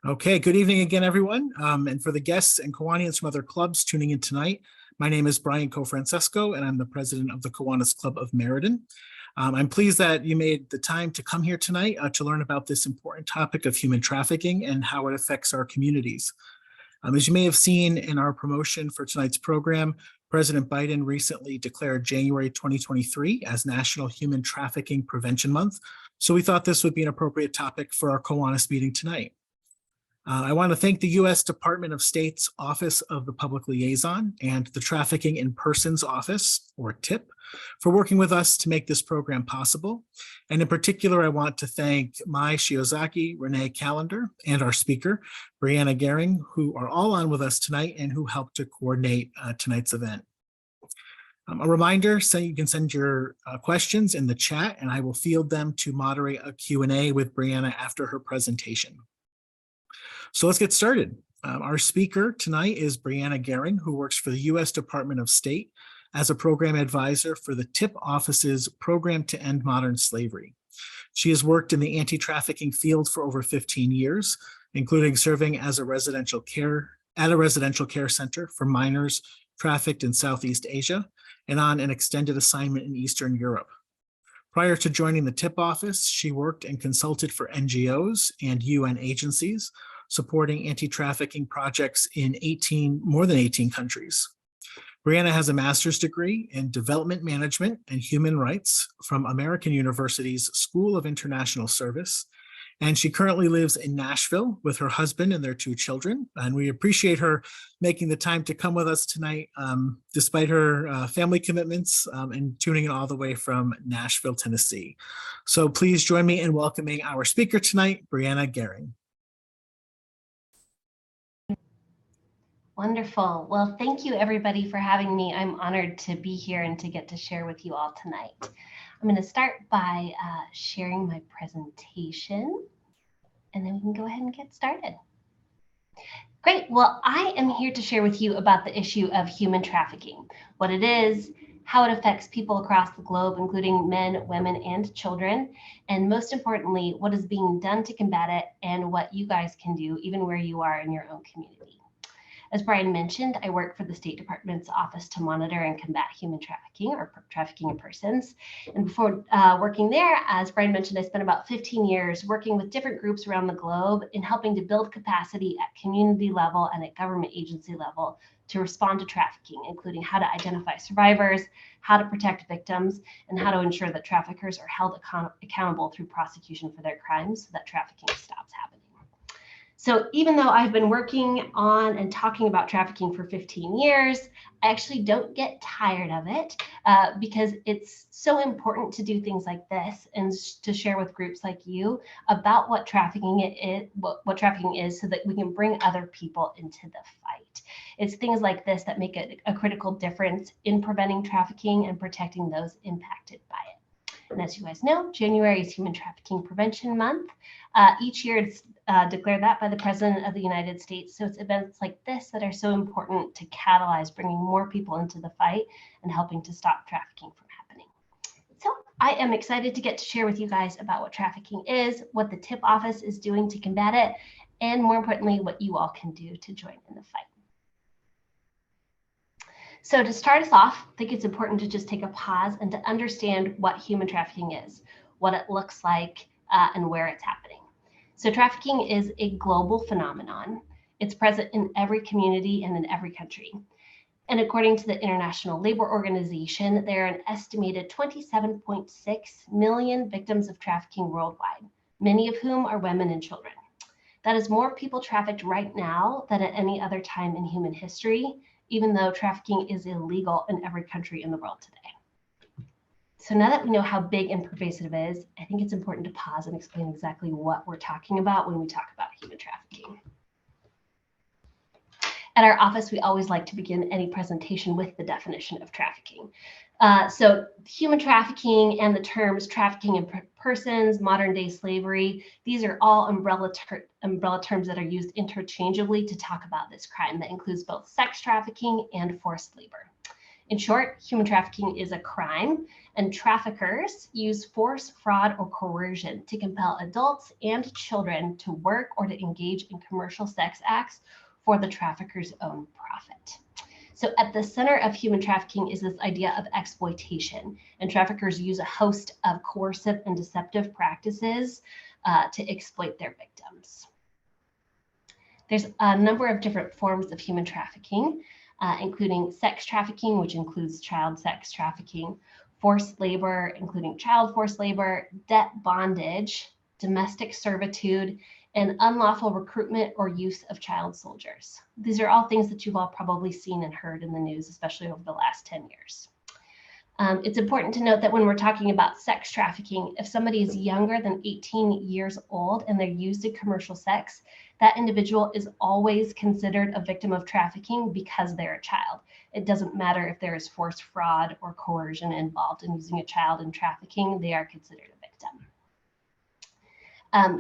Okay, good evening again, everyone. And for the guests and Kiwanians from other clubs tuning in tonight, my name is Brian Cofrancesco, and I'm the president of the Kiwanis Club of Meriden. I'm pleased that you made the time to come here tonight to learn about this important topic of human trafficking and how it affects our communities. As you may have seen in our promotion for tonight's program, President Biden recently declared January 2023 as National Human Trafficking Prevention Month. So we thought this would be an appropriate topic for our Kiwanis meeting tonight. I want to thank the U.S. Department of State's Office of the Public Liaison and the Trafficking in Persons Office, or TIP, for working with us to make this program possible. And in particular, I want to thank Mai Shiozaki, Renee Callender, and our speaker, Brianna Gehring, who are all on with us tonight and who helped to coordinate tonight's event. A reminder, so you can send your questions in the chat, and I will field them to moderate a Q&A with Brianna after her presentation. So let's get started. Our speaker tonight is Brianna Gehring, who works for the U.S. Department of State as a program advisor for the TIP Office's Program to End Modern Slavery. She has worked in the anti-trafficking field for over 15 years, including serving as at a residential care center for minors trafficked in Southeast Asia and on an extended assignment in Eastern Europe. Prior to joining the TIP office, she worked and consulted for NGOs and UN agencies, supporting anti-trafficking projects in more than 18 countries. Brianna has a master's degree in development management and human rights from American University's School of International Service, and she currently lives in Nashville with her husband and their 2 children. And we appreciate her making the time to come with us tonight, despite her family commitments and tuning in all the way from Nashville, Tennessee. So please join me in welcoming our speaker tonight, Brianna Gehring. Wonderful. Well, thank you everybody for having me. I'm honored to be here and to get to share with you all tonight. I'm going to start by sharing my presentation, and then we can go ahead and get started. Great. Well, I am here to share with you about the issue of human trafficking, what it is, how it affects people across the globe, including men, women, and children, and most importantly, what is being done to combat it and what you guys can do even where you are in your own community. As Brian mentioned, I work for the State Department's Office to Monitor and Combat Human Trafficking, or Trafficking in Persons. And before working there, as Brian mentioned, I spent about 15 years working with different groups around the globe in helping to build capacity at community level and at government agency level to respond to trafficking, including how to identify survivors, how to protect victims, and how to ensure that traffickers are held accountable through prosecution for their crimes so that trafficking stops happening. So even though I've been working on and talking about trafficking for 15 years, I actually don't get tired of it because it's so important to do things like this and to share with groups like you about what trafficking is so that we can bring other people into the fight. It's things like this that make a critical difference in preventing trafficking and protecting those impacted by it. And as you guys know, January is Human Trafficking Prevention Month. Each year it's declared that by the President of the United States. So it's events like this that are so important to catalyze bringing more people into the fight and helping to stop trafficking from happening. So I am excited to get to share with you guys about what trafficking is, what the TIP office is doing to combat it, and more importantly, what you all can do to join in the fight. So to start us off, I think it's important to just take a pause and to understand what human trafficking is, what it looks like, and where it's happening. So trafficking is a global phenomenon. It's present in every community and in every country. And according to the International Labor Organization, there are an estimated 27.6 million victims of trafficking worldwide, many of whom are women and children. That is more people trafficked right now than at any other time in human history, even though trafficking is illegal in every country in the world today. So now that we know how big and pervasive it is, I think it's important to pause and explain exactly what we're talking about when we talk about human trafficking. At our office, we always like to begin any presentation with the definition of trafficking. So human trafficking and the terms trafficking in persons, modern day slavery, these are all umbrella terms that are used interchangeably to talk about this crime that includes both sex trafficking and forced labor. In short, human trafficking is a crime, and traffickers use force, fraud, or coercion to compel adults and children to work or to engage in commercial sex acts for the trafficker's own profit. So at the center of human trafficking is this idea of exploitation, and traffickers use a host of coercive and deceptive practices to exploit their victims. There's a number of different forms of human trafficking, including sex trafficking, which includes child sex trafficking, forced labor, including child forced labor, debt bondage, domestic servitude, and unlawful recruitment or use of child soldiers. These are all things that you've all probably seen and heard in the news, especially over the last 10 years. It's important to note that when we're talking about sex trafficking, if somebody is younger than 18 years old and they're used in commercial sex, that individual is always considered a victim of trafficking because they're a child. It doesn't matter if there is force, fraud, or coercion involved in using a child in trafficking, they are considered a victim.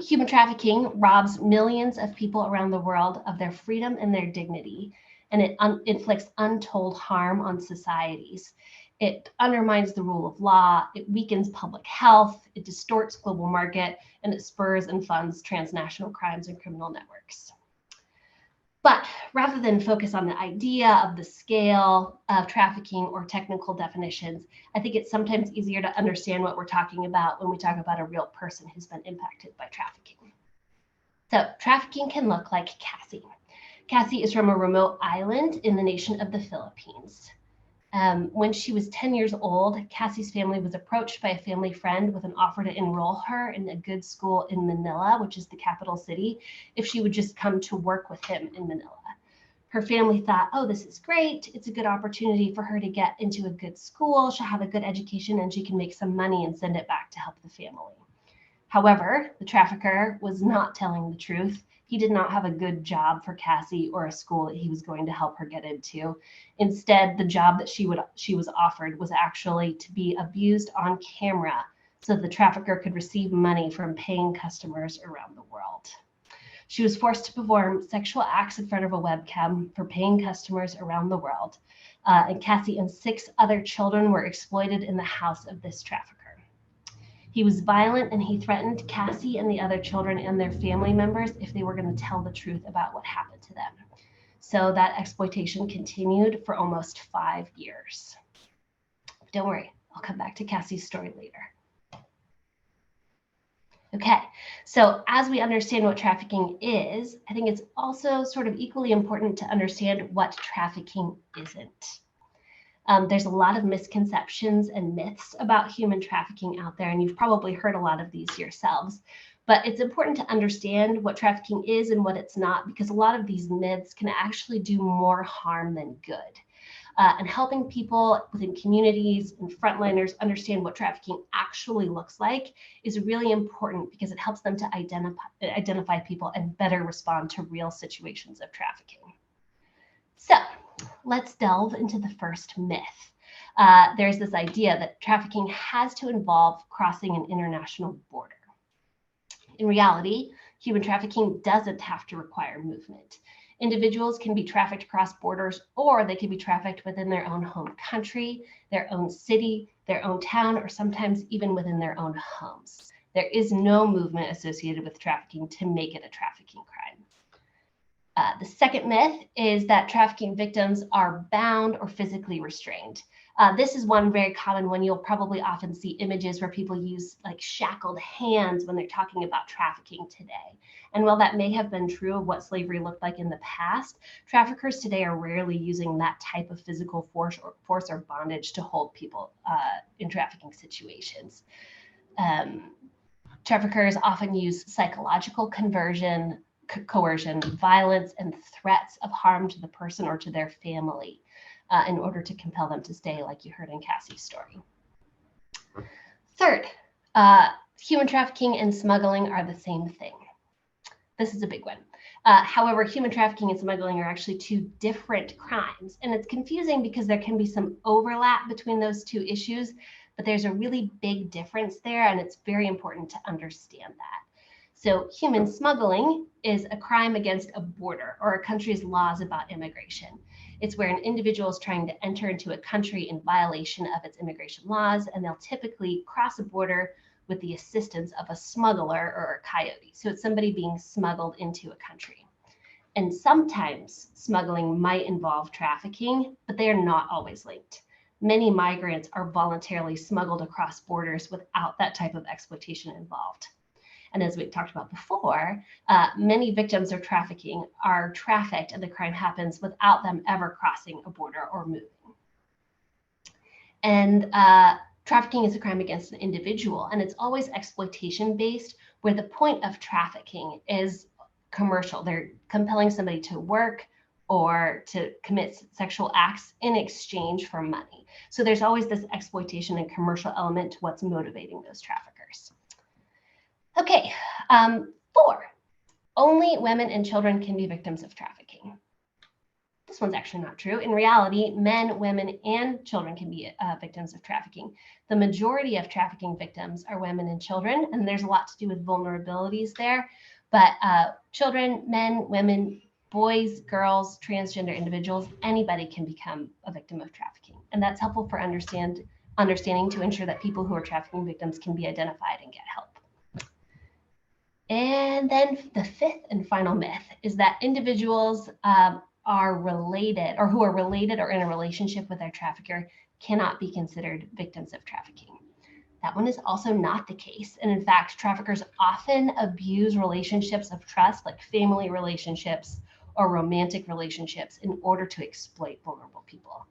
Human trafficking robs millions of people around the world of their freedom and their dignity, and it inflicts untold harm on societies. It undermines the rule of law, it weakens public health, it distorts global market, and it spurs and funds transnational crimes and criminal networks. But rather than focus on the idea of the scale of trafficking or technical definitions, I think it's sometimes easier to understand what we're talking about when we talk about a real person who's been impacted by trafficking. So trafficking can look like Cassie. Cassie is from a remote island in the nation of the Philippines. When she was 10 years old, Cassie's family was approached by a family friend with an offer to enroll her in a good school in Manila, which is the capital city, if she would just come to work with him in Manila. Her family thought, oh, this is great. It's a good opportunity for her to get into a good school. She'll have a good education and she can make some money and send it back to help the family. However, the trafficker was not telling the truth. He did not have a good job for Cassie or a school that he was going to help her get into. Instead, the job that she was offered was actually to be abused on camera so the trafficker could receive money from paying customers around the world. She was forced to perform sexual acts in front of a webcam for paying customers around the world. And Cassie and 6 other children were exploited in the house of this trafficker. He was violent and he threatened Cassie and the other children and their family members if they were going to tell the truth about what happened to them. So that exploitation continued for almost 5 years. Don't worry, I'll come back to Cassie's story later. Okay, so as we understand what trafficking is, I think it's also sort of equally important to understand what trafficking isn't. There's a lot of misconceptions and myths about human trafficking out there, and you've probably heard a lot of these yourselves. But it's important to understand what trafficking is and what it's not, because a lot of these myths can actually do more harm than good. And helping people within communities and frontliners understand what trafficking actually looks like is really important because it helps them to identify people and better respond to real situations of trafficking. So let's delve into the first myth. There's this idea that trafficking has to involve crossing an international border. In reality, human trafficking doesn't have to require movement. Individuals can be trafficked across borders, or they can be trafficked within their own home country, their own city, their own town, or sometimes even within their own homes. There is no movement associated with trafficking to make it a trafficking crime. The second myth is that trafficking victims are bound or physically restrained. This is one very common one. You'll probably often see images where people use like shackled hands when they're talking about trafficking today. And while that may have been true of what slavery looked like in the past, traffickers today are rarely using that type of physical force or bondage to hold people in trafficking situations. Traffickers often use psychological coercion, violence, and threats of harm to the person or to their family in order to compel them to stay, like you heard in Cassie's story. Third, human trafficking and smuggling are the same thing. This is a big one. However, human trafficking and smuggling are actually 2 different crimes, and it's confusing because there can be some overlap between those 2 issues, but there's a really big difference there, and it's very important to understand that. So human smuggling is a crime against a border or a country's laws about immigration. It's where an individual is trying to enter into a country in violation of its immigration laws, and they'll typically cross a border with the assistance of a smuggler or a coyote. So it's somebody being smuggled into a country. And sometimes smuggling might involve trafficking, but they are not always linked. Many migrants are voluntarily smuggled across borders without that type of exploitation involved. And as we talked about before, many victims of trafficking are trafficked and the crime happens without them ever crossing a border or moving. And trafficking is a crime against an individual, and it's always exploitation based, where the point of trafficking is commercial. They're compelling somebody to work or to commit sexual acts in exchange for money. So there's always this exploitation and commercial element to what's motivating those traffickers. Okay, 4, only women and children can be victims of trafficking. This one's actually not true. In reality, men, women, and children can be victims of trafficking. The majority of trafficking victims are women and children, and there's a lot to do with vulnerabilities there. But children, men, women, boys, girls, transgender individuals, anybody can become a victim of trafficking. And that's helpful for understanding to ensure that people who are trafficking victims can be identified and get help. And then the 5th and final myth is that individuals are related, or who are related or in a relationship with their trafficker, cannot be considered victims of trafficking. That one is also not the case. And in fact, traffickers often abuse relationships of trust, like family relationships or romantic relationships, in order to exploit vulnerable people.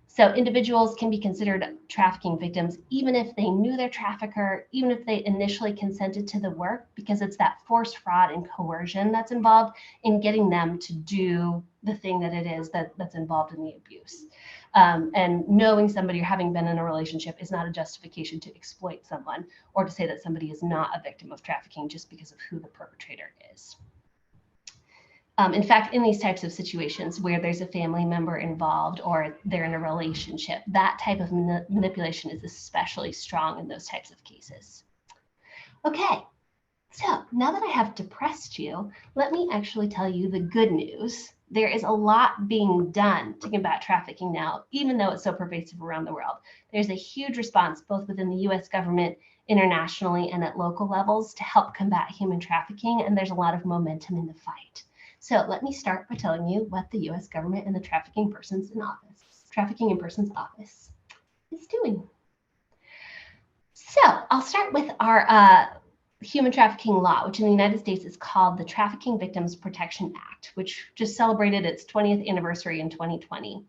So individuals can be considered trafficking victims even if they knew their trafficker, even if they initially consented to the work, because it's that forced fraud and coercion that's involved in getting them to do the thing that it is that's involved in the abuse. And knowing somebody or having been in a relationship is not a justification to exploit someone or to say that somebody is not a victim of trafficking just because of who the perpetrator is. In fact, in these types of situations where there's a family member involved or they're in a relationship, that type of manipulation is especially strong in those types of cases. Okay, so now that I have depressed you, let me actually tell you the good news. There is a lot being done to combat trafficking now, even though it's so pervasive around the world. There's a huge response both within the US government, internationally, and at local levels to help combat human trafficking, and there's a lot of momentum in the fight. So let me start by telling you what the US government and the Trafficking in Persons Office is doing. So I'll start with our human trafficking law, which in the United States is called the Trafficking Victims Protection Act, which just celebrated its 20th anniversary in 2020.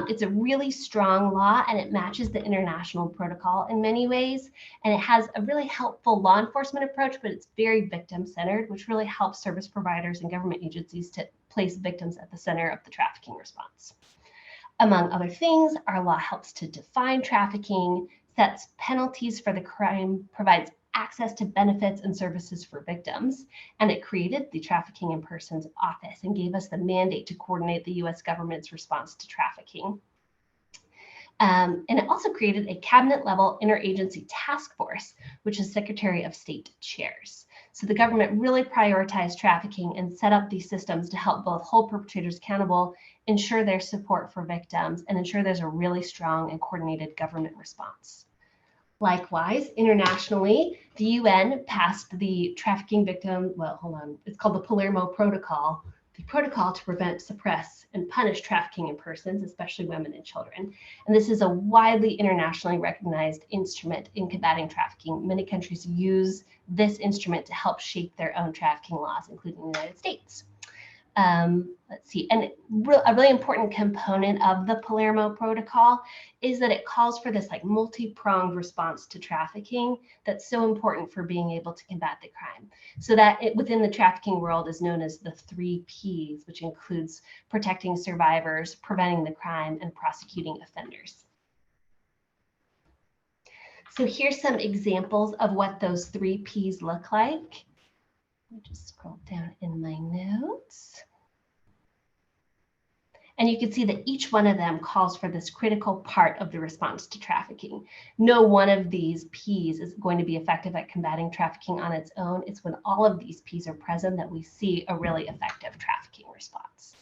It's a really strong law, and it matches the international protocol in many ways. And it has a really helpful law enforcement approach, but it's very victim-centered, which really helps service providers and government agencies to place victims at the center of the trafficking response. Among other things, our law helps to define trafficking, sets penalties for the crime, provides access to benefits and services for victims, and it created the Trafficking in Persons Office and gave us the mandate to coordinate the US government's response to trafficking. And it also created a cabinet-level interagency task force, which the Secretary of State chairs. So the government really prioritized trafficking and set up these systems to help both hold perpetrators accountable, ensure their support for victims, and ensure there's a really strong and coordinated government response. Likewise, internationally, the UN passed the trafficking victim, it's called the Palermo Protocol, the protocol to prevent, suppress, and punish trafficking in persons, especially women and children. And this is a widely internationally recognized instrument in combating trafficking. Many countries use this instrument to help shape their own trafficking laws, including the United States. Let's see, and a really important component of the Palermo Protocol is that it calls for this like multi-pronged response to trafficking that's so important for being able to combat the crime. So that within the trafficking world is known as the 3 Ps, which includes protecting survivors, preventing the crime, and prosecuting offenders. So here's some examples of what those 3 Ps look like. Let me just scroll down in my notes. And you can see that each one of them calls for this critical part of the response to trafficking. No one of these Ps is going to be effective at combating trafficking on its own. It's when all of these Ps are present that we see a really effective trafficking response.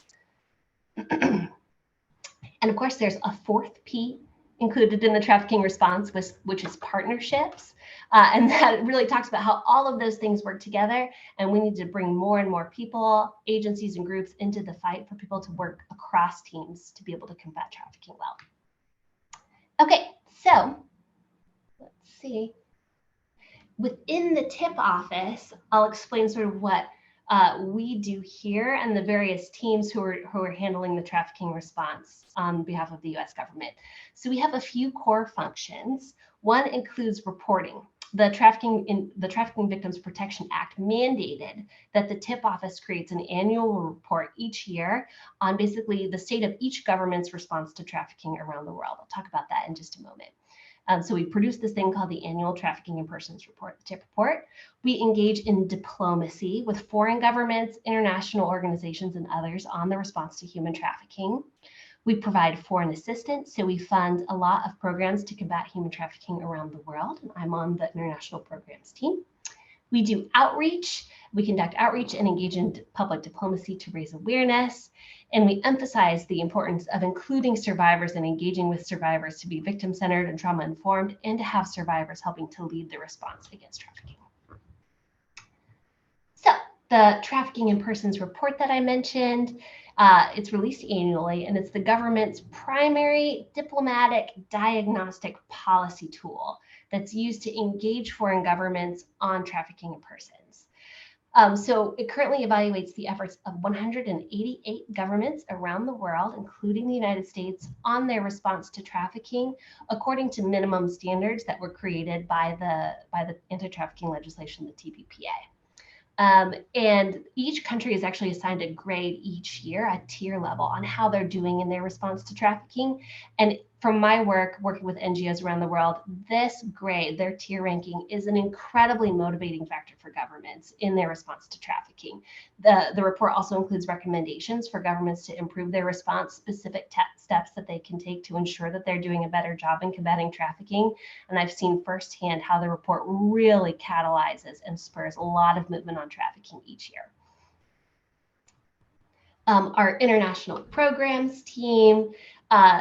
And of course, there's a fourth P included in the trafficking response, which is partnerships. And that really talks about how all of those things work together. And we need to bring more and more people, agencies, and groups into the fight for people to work across teams to be able to combat trafficking well. Okay, so let's see. Within the TIP office, I'll explain sort of what we do here and the various teams who are handling the trafficking response on behalf of the US government. So we have a few core functions. One includes reporting. The Trafficking Victims Protection Act mandated that the TIP office creates an annual report each year on basically the state of each government's response to trafficking around the world. I'll talk about that in just a moment. So we produce this thing called the Annual Trafficking in Persons Report, the TIP report. We engage in diplomacy with foreign governments, international organizations, and others on the response to human trafficking. We provide foreign assistance, so we fund a lot of programs to combat human trafficking around the world, and I'm on the international programs team. We do outreach. We conduct outreach and engage in public diplomacy to raise awareness. And we emphasize the importance of including survivors and engaging with survivors to be victim-centered and trauma-informed, and to have survivors helping to lead the response against trafficking. So the Trafficking in Persons report that I mentioned, it's released annually, and it's the government's primary diplomatic diagnostic policy tool that's used to engage foreign governments on trafficking in persons. So it currently evaluates the efforts of 188 governments around the world, including the United States, on their response to trafficking, according to minimum standards that were created by the anti-trafficking legislation, the TPPA. And each country is actually assigned a grade each year, a tier level, on how they're doing in their response to trafficking. And from my work, working with NGOs around the world, this grade, their tier ranking, is an incredibly motivating factor for governments in their response to trafficking. The report also includes recommendations for governments to improve their response, specific steps that they can take to ensure that they're doing a better job in combating trafficking. And I've seen firsthand how the report really catalyzes and spurs a lot of movement on trafficking each year. Our international programs team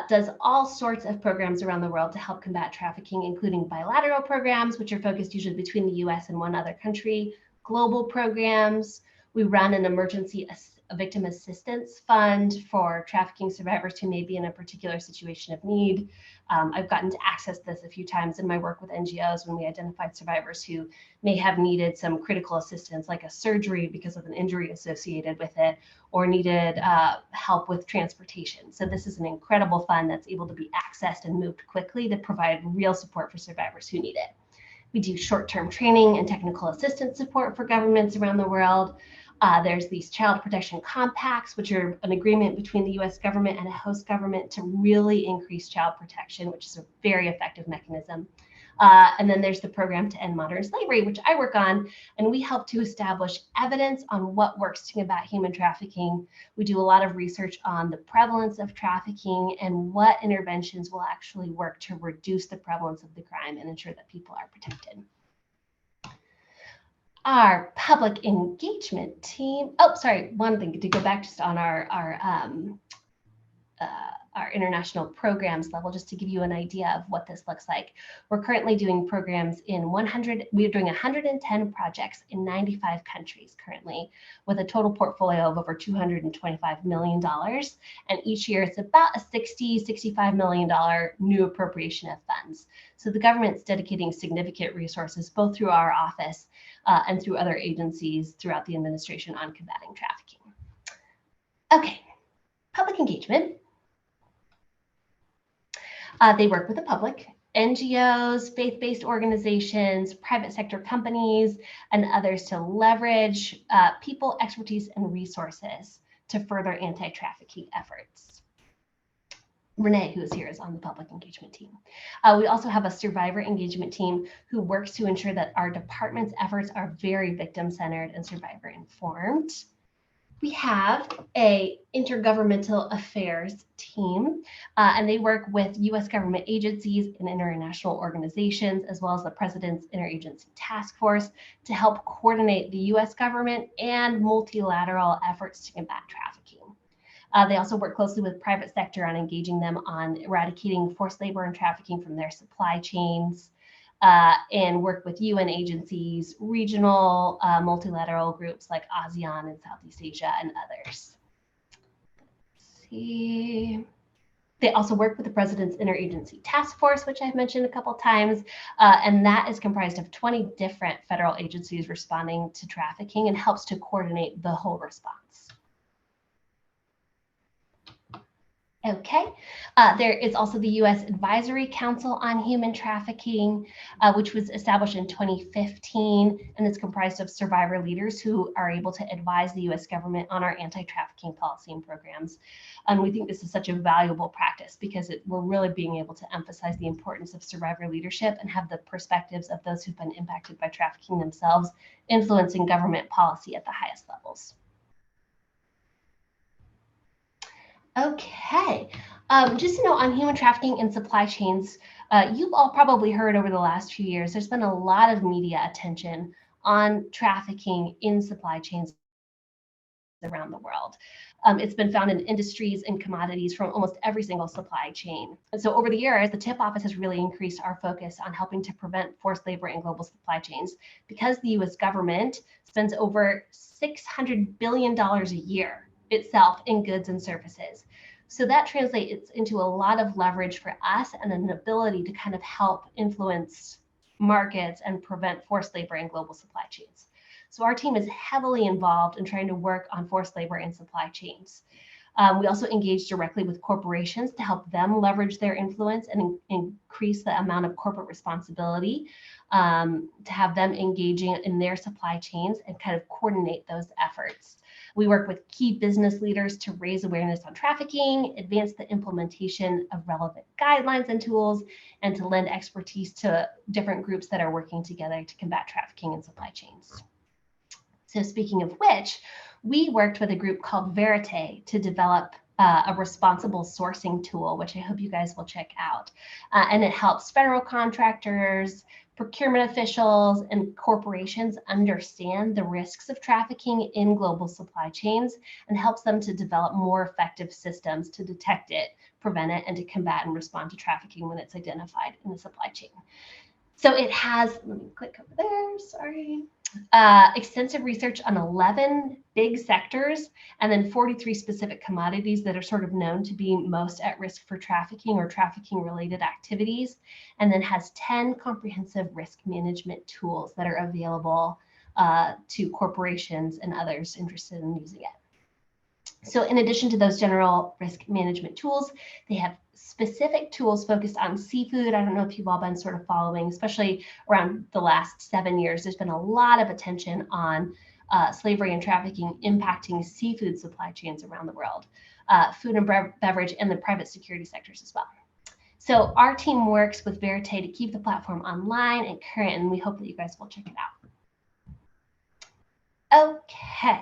does all sorts of programs around the world to help combat trafficking, including bilateral programs, which are focused usually between the US and one other country, global programs. We run an emergency victim assistance fund for trafficking survivors who may be in a particular situation of need. I've gotten to access this a few times in my work with NGOs when we identified survivors who may have needed some critical assistance, like a surgery because of an injury associated with it, or needed help with transportation. So this is an incredible fund that's able to be accessed and moved quickly to provide real support for survivors who need it. We do short-term training and technical assistance support for governments around the world. There's these child protection compacts, which are an agreement between the US government and a host government to really increase child protection, which is a very effective mechanism. And then there's the program to end modern slavery, which I work on, and we help to establish evidence on what works to combat human trafficking. We do a lot of research on the prevalence of trafficking and what interventions will actually work to reduce the prevalence of the crime and ensure that people are protected. Our public engagement team. Oh, sorry, one thing to go back just on our international programs level, just to give you an idea of what this looks like. We're currently doing programs in we're doing 110 projects in 95 countries currently, with a total portfolio of over $225 million. And each year it's about a $65 million new appropriation of funds. So the government's dedicating significant resources, both through our office and through other agencies throughout the administration, on combating trafficking. Okay, public engagement. They work with the public, NGOs, faith-based organizations, private sector companies, and others to leverage people, expertise, and resources to further anti-trafficking efforts. Renee, who is here, is on the public engagement team. We also have a survivor engagement team who works to ensure that our department's efforts are very victim-centered and survivor-informed. We have a intergovernmental affairs team, and they work with U.S. government agencies and international organizations, as well as the President's Interagency Task Force, to help coordinate the U.S. government and multilateral efforts to combat trafficking. They also work closely with private sector on engaging them on eradicating forced labor and trafficking from their supply chains, and work with UN agencies, regional multilateral groups like ASEAN and Southeast Asia and others. Let's see. They also work with the President's Interagency Task Force, which I've mentioned a couple times, and that is comprised of 20 different federal agencies responding to trafficking and helps to coordinate the whole response. Okay, there is also the U.S. Advisory Council on Human Trafficking, which was established in 2015, and it's comprised of survivor leaders who are able to advise the U.S. government on our anti-trafficking policy and programs. We think this is such a valuable practice because we're really being able to emphasize the importance of survivor leadership and have the perspectives of those who've been impacted by trafficking themselves influencing government policy at the highest levels. Okay, just to know on human trafficking and supply chains, you've all probably heard over the last few years, there's been a lot of media attention on trafficking in supply chains around the world. It's been found in industries and commodities from almost every single supply chain. And so over the years, the TIP office has really increased our focus on helping to prevent forced labor in global supply chains because the US government spends over $600 billion a year itself in goods and services. So that translates into a lot of leverage for us and an ability to kind of help influence markets and prevent forced labor in global supply chains. So our team is heavily involved in trying to work on forced labor in supply chains. We also engage directly with corporations to help them leverage their influence and increase the amount of corporate responsibility, to have them engaging in their supply chains and kind of coordinate those efforts. We work with key business leaders to raise awareness on trafficking, advance the implementation of relevant guidelines and tools, and to lend expertise to different groups that are working together to combat trafficking in supply chains. So speaking of which, we worked with a group called Verite to develop a responsible sourcing tool, which I hope you guys will check out. And it helps federal contractors, procurement officials, and corporations understand the risks of trafficking in global supply chains and helps them to develop more effective systems to detect it, prevent it, and to combat and respond to trafficking when it's identified in the supply chain. So it has, let me click over there, sorry. Extensive research on 11 big sectors and then 43 specific commodities that are sort of known to be most at risk for trafficking or trafficking related activities, and then has 10 comprehensive risk management tools that are available to corporations and others interested in using it. So in addition to those general risk management tools, they have specific tools focused on seafood. I don't know if you've all been sort of following, especially around the last 7 years, there's been a lot of attention on slavery and trafficking impacting seafood supply chains around the world, food and beverage, and the private security sectors as well. So our team works with Verite to keep the platform online and current, and we hope that you guys will check it out. Okay.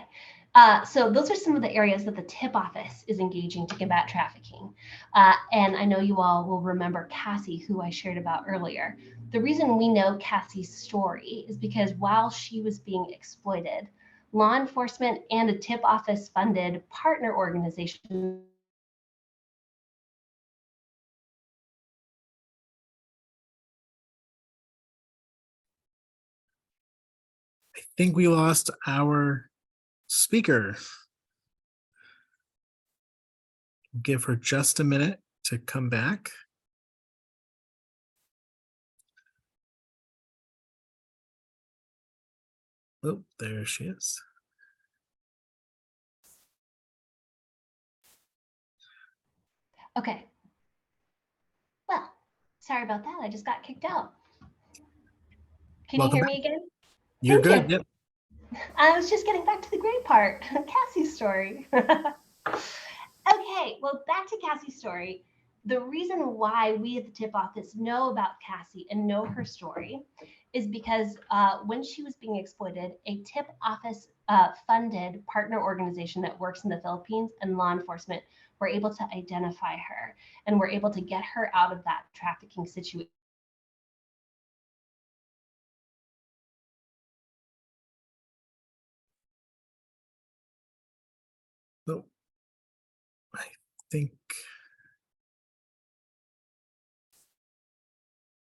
So those are some of the areas that the TIP office is engaging to combat trafficking. And I know you all will remember Cassie, who I shared about earlier. The reason we know Cassie's story is because while she was being exploited, law enforcement and a TIP office funded partner organization I think we lost our speaker. Give her just a minute to come back. Oh, there she is. Okay. Well, sorry about that. I just got kicked out. Can you hear me again? You're good. Yep. I was just getting back to the great part, Cassie's story. Okay, well, back to Cassie's story. The reason why we at the TIP office know about Cassie and know her story is because when she was being exploited, a TIP office funded partner organization that works in the Philippines and law enforcement were able to identify her and were able to get her out of that trafficking situation. Oh, think.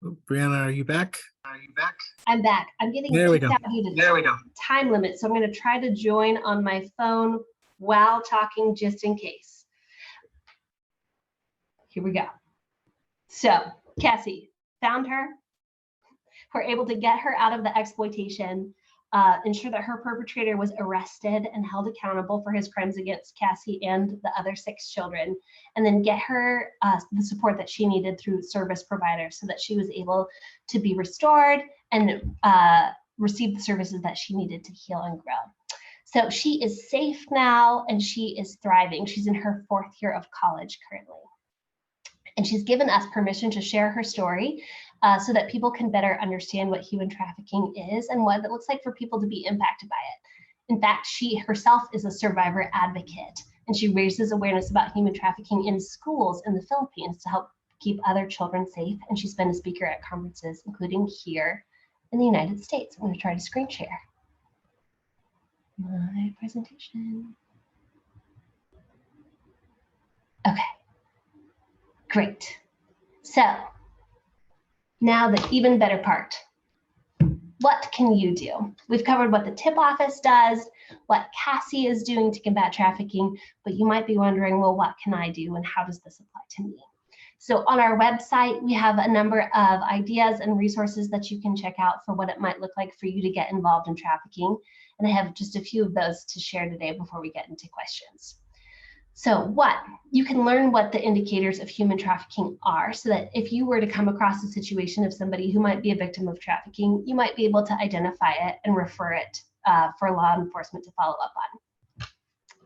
Oh, Brianna, are you back? I'm back. I'm getting There we kicked go. out due to time limit, so I'm going to try to join on my phone while talking just in case. Here we go. So Cassie, found her. We're able to get her out of the exploitation, ensure that her perpetrator was arrested and held accountable for his crimes against Cassie and the other 6 children, and then get her the support that she needed through service providers so that she was able to be restored and receive the services that she needed to heal and grow. So she is safe now and she is thriving. She's in her 4th year of college currently. And she's given us permission to share her story so that people can better understand what human trafficking is and what it looks like for people to be impacted by it. In fact, she herself is a survivor advocate, and she raises awareness about human trafficking in schools in the Philippines to help keep other children safe. And she's been a speaker at conferences, including here in the United States. I'm going to try to screen share my presentation. Okay. Great. So now the even better part. What can you do? We've covered what the TIP office does, what Cassie is doing to combat trafficking, but you might be wondering, well, what can I do and how does this apply to me? So on our website, we have a number of ideas and resources that you can check out for what it might look like for you to get involved in trafficking. And I have just a few of those to share today before we get into questions. So you can learn what the indicators of human trafficking are so that if you were to come across a situation of somebody who might be a victim of trafficking, you might be able to identify it and refer it for law enforcement to follow up on.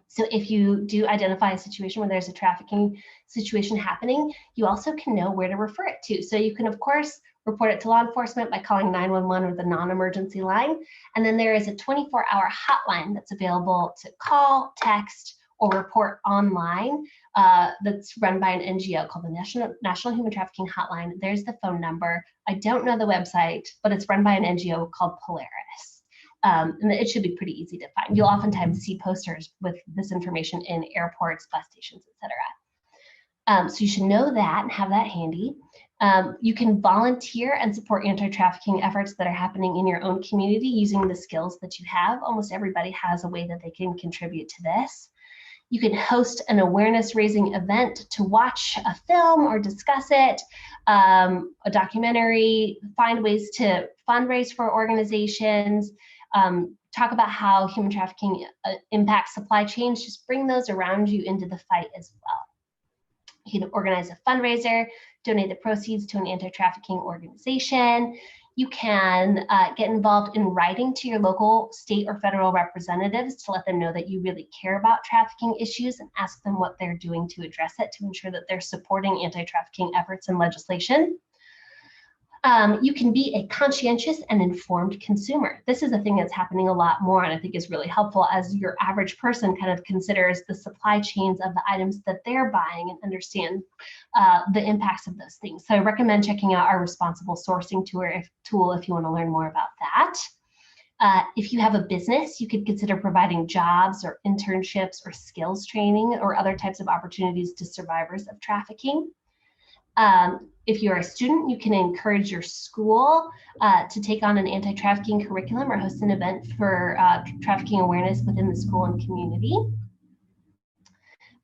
So if you do identify a situation where there's a trafficking situation happening, you also can know where to refer it to. So you can, of course, report it to law enforcement by calling 911 or the non-emergency line. And then there is a 24-hour hotline that's available to call, text, or report online that's run by an NGO called the National Human Trafficking Hotline. There's the phone number. I don't know the website, but it's run by an NGO called Polaris. And it should be pretty easy to find. You'll oftentimes see posters with this information in airports, bus stations, etc. So you should know that and have that handy. You can volunteer and support anti-trafficking efforts that are happening in your own community using the skills that you have. Almost everybody has a way that they can contribute to this. You can host an awareness raising event to watch a film or discuss it, a documentary, find ways to fundraise for organizations, talk about how human trafficking impacts supply chains. Just bring those around you into the fight as well. You can organize a fundraiser, donate the proceeds to an anti-trafficking organization. You can get involved in writing to your local, state, or federal representatives to let them know that you really care about trafficking issues and ask them what they're doing to address it to ensure that they're supporting anti-trafficking efforts and legislation. You can be a conscientious and informed consumer. This is a thing that's happening a lot more and I think is really helpful as your average person kind of considers the supply chains of the items that they're buying and understand the impacts of those things. So I recommend checking out our responsible sourcing tool if you want to learn more about that. If you have a business, you could consider providing jobs or internships or skills training or other types of opportunities to survivors of trafficking. If you're a student, you can encourage your school to take on an anti-trafficking curriculum or host an event for trafficking awareness within the school and community.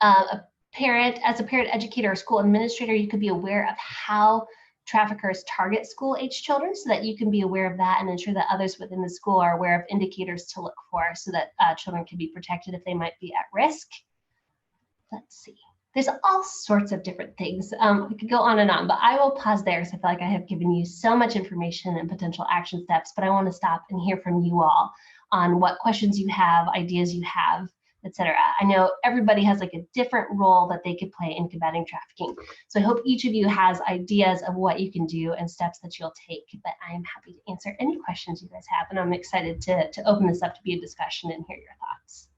As a parent educator or school administrator, you could be aware of how traffickers target school-age children so that you can be aware of that and ensure that others within the school are aware of indicators to look for so that children can be protected if they might be at risk. Let's see. There's all sorts of different things. We could go on and on, but I will pause there because I feel like I have given you so much information and potential action steps, but I want to stop and hear from you all on what questions you have, ideas you have, etc. I know everybody has like a different role that they could play in combating trafficking. So I hope each of you has ideas of what you can do and steps that you'll take, but I am happy to answer any questions you guys have, and I'm excited to open this up to be a discussion and hear your thoughts.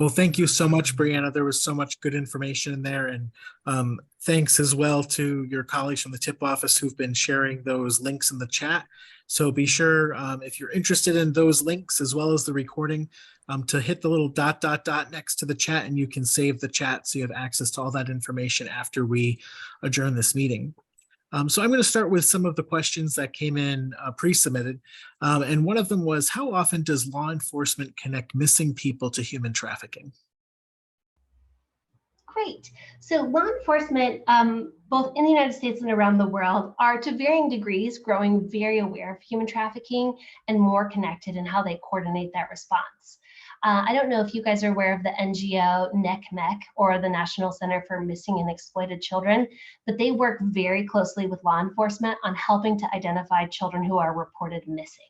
Well, thank you so much, Brianna. There was so much good information in there. And thanks as well to your colleagues from the tip office who've been sharing those links in the chat. So be sure, if you're interested in those links as well as the recording, to hit the little dot, dot, dot next to the chat, and you can save the chat so you have access to all that information after we adjourn this meeting. So I'm going to start with some of the questions that came in pre-submitted. And one of them was, how often does law enforcement connect missing people to human trafficking? Great. So law enforcement, both in the United States and around the world, are to varying degrees growing very aware of human trafficking and more connected in how they coordinate that response. I don't know if you guys are aware of the NGO NECMEC, or the National Center for Missing and Exploited Children, but they work very closely with law enforcement on helping to identify children who are reported missing.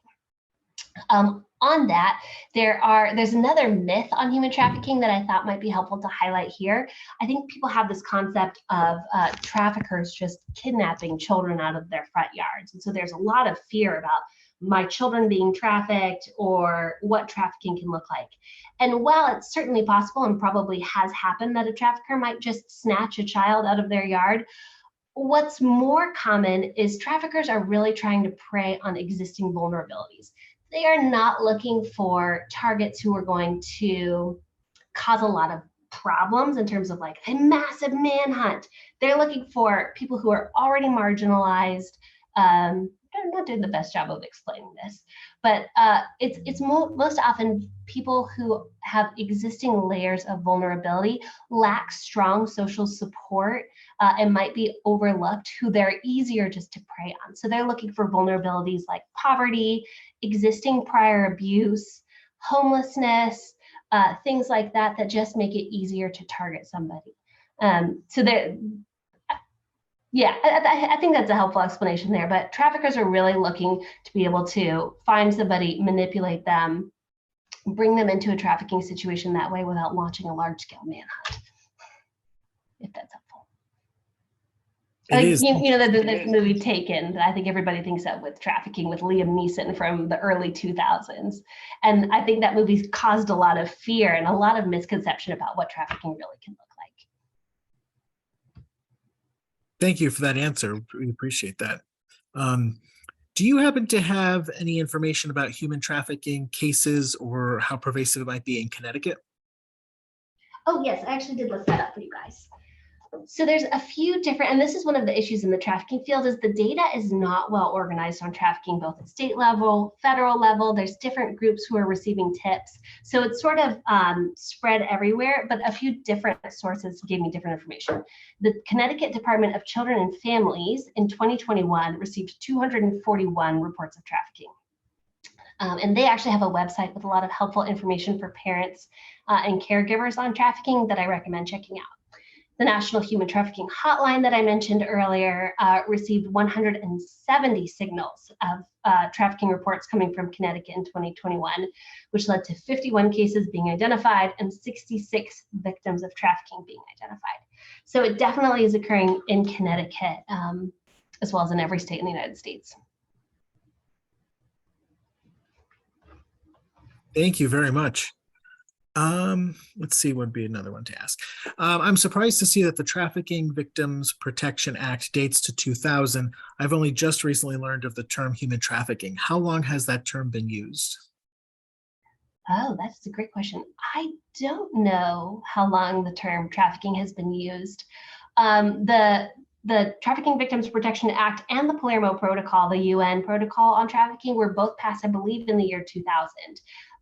On that, there's another myth on human trafficking that I thought might be helpful to highlight here. I think people have this concept of traffickers just kidnapping children out of their front yards. And so there's a lot of fear about my children being trafficked or what trafficking can look like. And while it's certainly possible and probably has happened that a trafficker might just snatch a child out of their yard, what's more common is traffickers are really trying to prey on existing vulnerabilities. They are not looking for targets who are going to cause a lot of problems in terms of like a massive manhunt. They're looking for people who are already marginalized. I'm not doing the best job of explaining this, but it's most often people who have existing layers of vulnerability, lack strong social support, and might be overlooked, who they're easier just to prey on. So they're looking for vulnerabilities like poverty, existing prior abuse, homelessness, things like that just make it easier to target somebody. Yeah, I think that's a helpful explanation there, but traffickers are really looking to be able to find somebody, manipulate them, bring them into a trafficking situation that way without launching a large-scale manhunt, if that's helpful. You know, the movie Taken, that I think everybody thinks of with trafficking with Liam Neeson from the early 2000s. And I think that movie caused a lot of fear and a lot of misconception about what trafficking really can look like. Thank you for that answer. We appreciate that. Do you happen to have any information about human trafficking cases or how pervasive it might be in Connecticut? Oh, yes, I actually did look that up for you guys. So there's a few different, and this is one of the issues in the trafficking field, is the data is not well organized on trafficking, both at state level, federal level. There's different groups who are receiving tips. So it's sort of spread everywhere, but a few different sources gave me different information. The Connecticut Department of Children and Families in 2021 received 241 reports of trafficking. And they actually have a website with a lot of helpful information for parents and caregivers on trafficking that I recommend checking out. The National Human Trafficking Hotline that I mentioned earlier received 170 signals of trafficking reports coming from Connecticut in 2021, which led to 51 cases being identified and 66 victims of trafficking being identified. So it definitely is occurring in Connecticut, as well as in every state in the United States. Thank you very much. Let's see what would be another one to ask. I'm surprised to see that the Trafficking Victims Protection Act dates to 2000. I've only just recently learned of the term human trafficking. How long has that term been used? Oh, that's a great question. I don't know how long the term trafficking has been used. The Trafficking Victims Protection Act and the Palermo Protocol, the UN protocol on trafficking, were both passed, I believe, in the year 2000.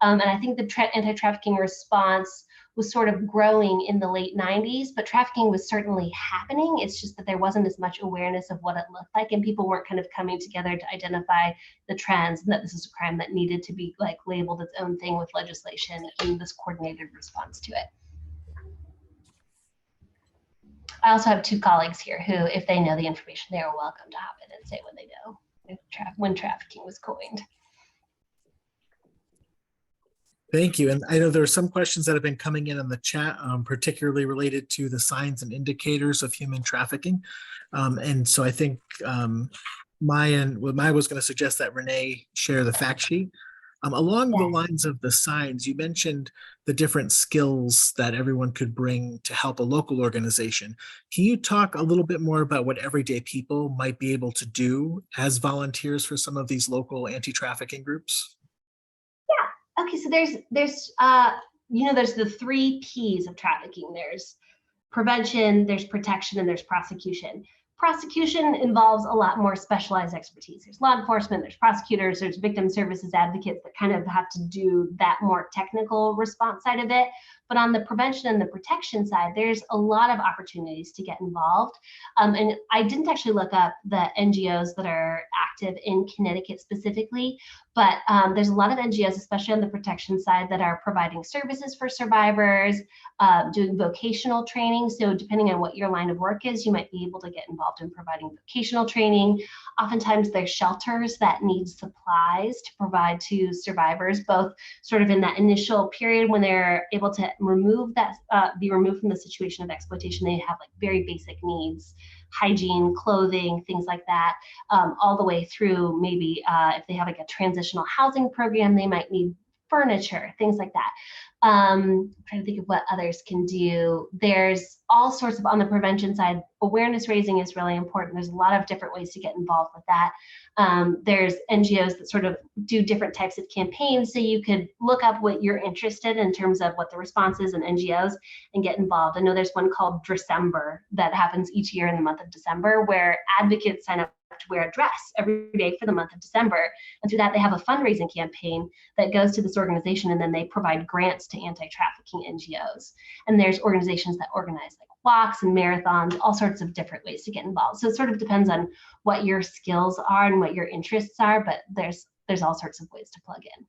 And I think the anti-trafficking response was sort of growing in the late 90s, but trafficking was certainly happening. It's just that there wasn't as much awareness of what it looked like, and people weren't kind of coming together to identify the trends and that this is a crime that needed to be like labeled its own thing with legislation and this coordinated response to it. I also have two colleagues here who, if they know the information, they are welcome to hop in and say when they know when trafficking was coined. Thank you. And I know there are some questions that have been coming in the chat, particularly related to the signs and indicators of human trafficking. And so I think Maya was going to suggest that Renee share the fact sheet. Along the Yes. lines of the signs, you mentioned the different skills that everyone could bring to help a local organization. Can you talk a little bit more about what everyday people might be able to do as volunteers for some of these local anti-trafficking groups? Okay, so there's the three P's of trafficking. There's prevention, there's protection, and there's prosecution. Prosecution involves a lot more specialized expertise. There's law enforcement, there's prosecutors, there's victim services advocates that kind of have to do that more technical response side of it. But on the prevention and the protection side, there's a lot of opportunities to get involved. And I didn't actually look up the NGOs that are active in Connecticut specifically, but there's a lot of NGOs, especially on the protection side, that are providing services for survivors, doing vocational training. So depending on what your line of work is, you might be able to get involved in providing vocational training. Oftentimes there's shelters that need supplies to provide to survivors, both sort of in that initial period when they're able to be removed from the situation of exploitation. They have like very basic needs, hygiene, clothing, things like that, all the way through maybe if they have like a transitional housing program, they might need furniture, things like that. I'm trying to think of what others can do. There's all sorts of, on the prevention side, awareness raising is really important. There's a lot of different ways to get involved with that. There's NGOs that sort of do different types of campaigns. So you could look up what you're interested in terms of what the response is in NGOs and get involved. I know there's one called December that happens each year in the month of December where advocates sign up to wear a dress every day for the month of December. And through that, they have a fundraising campaign that goes to this organization, and then they provide grants to anti-trafficking NGOs. And there's organizations that organize like walks and marathons, all sorts of different ways to get involved. So it sort of depends on what your skills are and what your interests are, but there's all sorts of ways to plug in.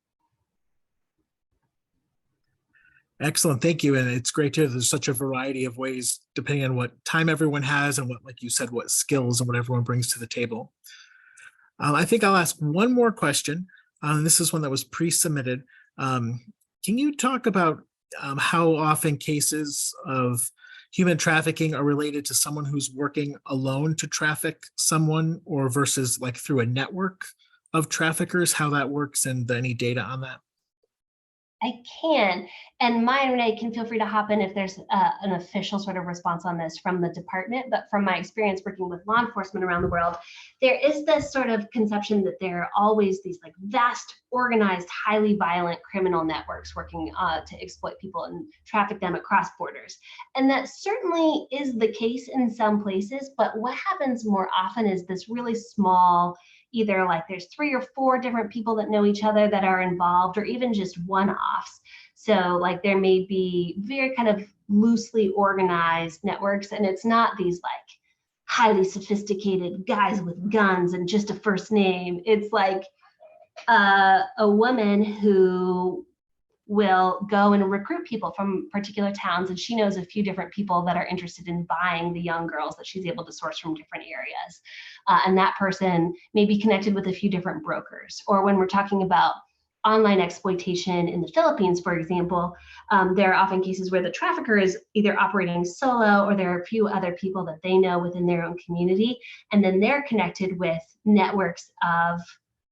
Excellent, thank you. And it's great to hear there's such a variety of ways, depending on what time everyone has and what, like you said, what skills and what everyone brings to the table. I think I'll ask one more question. This is one that was pre-submitted. Can you talk about how often cases of human trafficking are related to someone who's working alone to traffic someone, or versus like through a network of traffickers, how that works, and any data on that? I can, and Maya and Renee can feel free to hop in if there's an official sort of response on this from the department, but from my experience working with law enforcement around the world, there is this sort of conception that there are always these like vast, organized, highly violent criminal networks working to exploit people and traffic them across borders. And that certainly is the case in some places, but what happens more often is this really small, either like there's 3 or 4 different people that know each other that are involved, or even just one-offs. So like there may be very kind of loosely organized networks, and it's not these like highly sophisticated guys with guns and just a first name. It's like a woman who will go and recruit people from particular towns, and she knows a few different people that are interested in buying the young girls that she's able to source from different areas. And that person may be connected with a few different brokers. Or when we're talking about online exploitation in the Philippines, for example, there are often cases where the trafficker is either operating solo, or there are a few other people that they know within their own community, and then they're connected with networks of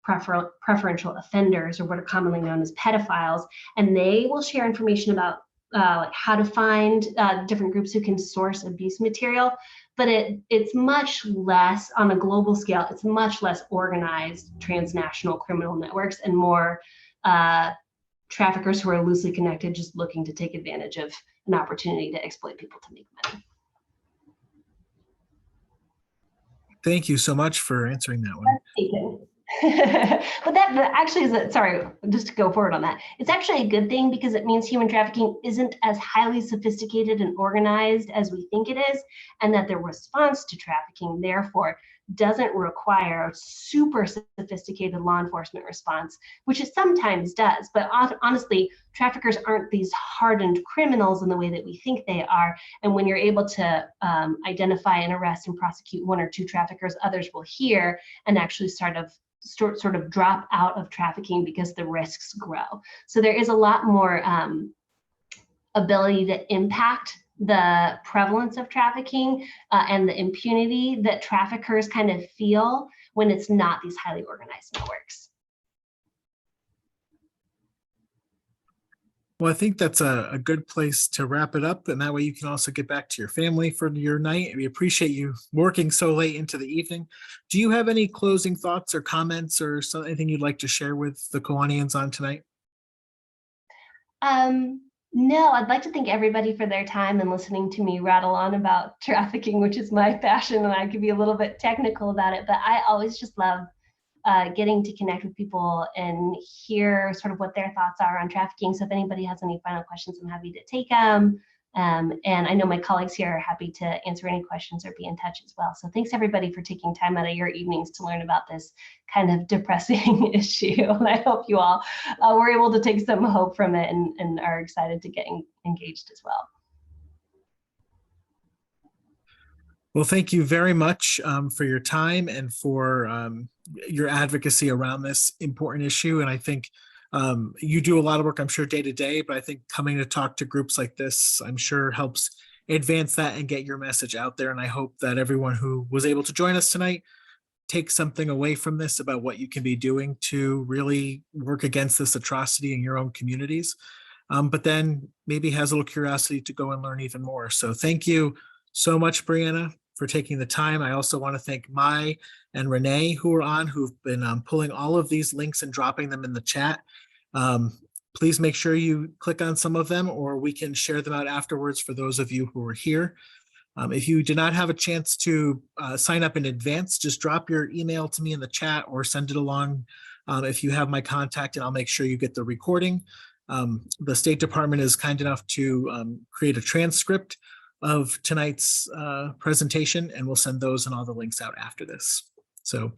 preferential offenders, or what are commonly known as pedophiles, and they will share information about like how to find different groups who can source abuse material. But it's much less on a global scale. It's much less organized transnational criminal networks, and more traffickers who are loosely connected, just looking to take advantage of an opportunity to exploit people to make money. Thank you so much for answering that one. But that actually is sorry, just to go forward on that, it's actually a good thing, because it means human trafficking isn't as highly sophisticated and organized as we think it is, and that the response to trafficking therefore doesn't require a super sophisticated law enforcement response, which it sometimes does. But honestly, traffickers aren't these hardened criminals in the way that we think they are. And when you're able to identify and arrest and prosecute 1 or 2 traffickers, others will hear and actually sort of drop out of trafficking because the risks grow. So there is a lot more ability to impact the prevalence of trafficking and the impunity that traffickers kind of feel when it's not these highly organized networks. Well, I think that's a good place to wrap it up. And that way you can also get back to your family for your night. We appreciate you working so late into the evening. Do you have any closing thoughts or comments or anything you'd like to share with the Kiwanians on tonight? No, I'd like to thank everybody for their time and listening to me rattle on about trafficking, which is my passion, and I could be a little bit technical about it, but I always just love getting to connect with people and hear sort of what their thoughts are on trafficking. So if anybody has any final questions, I'm happy to take them. And I know my colleagues here are happy to answer any questions or be in touch as well. So thanks everybody for taking time out of your evenings to learn about this kind of depressing issue. And I hope you all were able to take some hope from it and are excited to get engaged as well. Well, thank you very much for your time and for your advocacy around this important issue. And I think you do a lot of work, I'm sure, day to day, but I think coming to talk to groups like this, I'm sure helps advance that and get your message out there. And I hope that everyone who was able to join us tonight takes something away from this about what you can be doing to really work against this atrocity in your own communities. But then maybe has a little curiosity to go and learn even more. So thank you so much, Brianna, for taking the time. I also want to thank Mai and Renee who are on, who've been pulling all of these links and dropping them in the chat. Please make sure you click on some of them, or we can share them out afterwards for those of you who are here. If you did not have a chance to sign up in advance, just drop your email to me in the chat or send it along if you have my contact, and I'll make sure you get the recording. The State Department is kind enough to create a transcript of tonight's presentation, and we'll send those and all the links out after this. So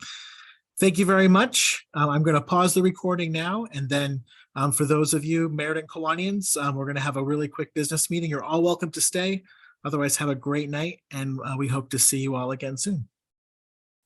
thank you very much. I'm going to pause the recording now, and then for those of you Meriden Kiwanians, we're going to have a really quick business meeting. You're all welcome to stay. Otherwise, have a great night, and we hope to see you all again soon.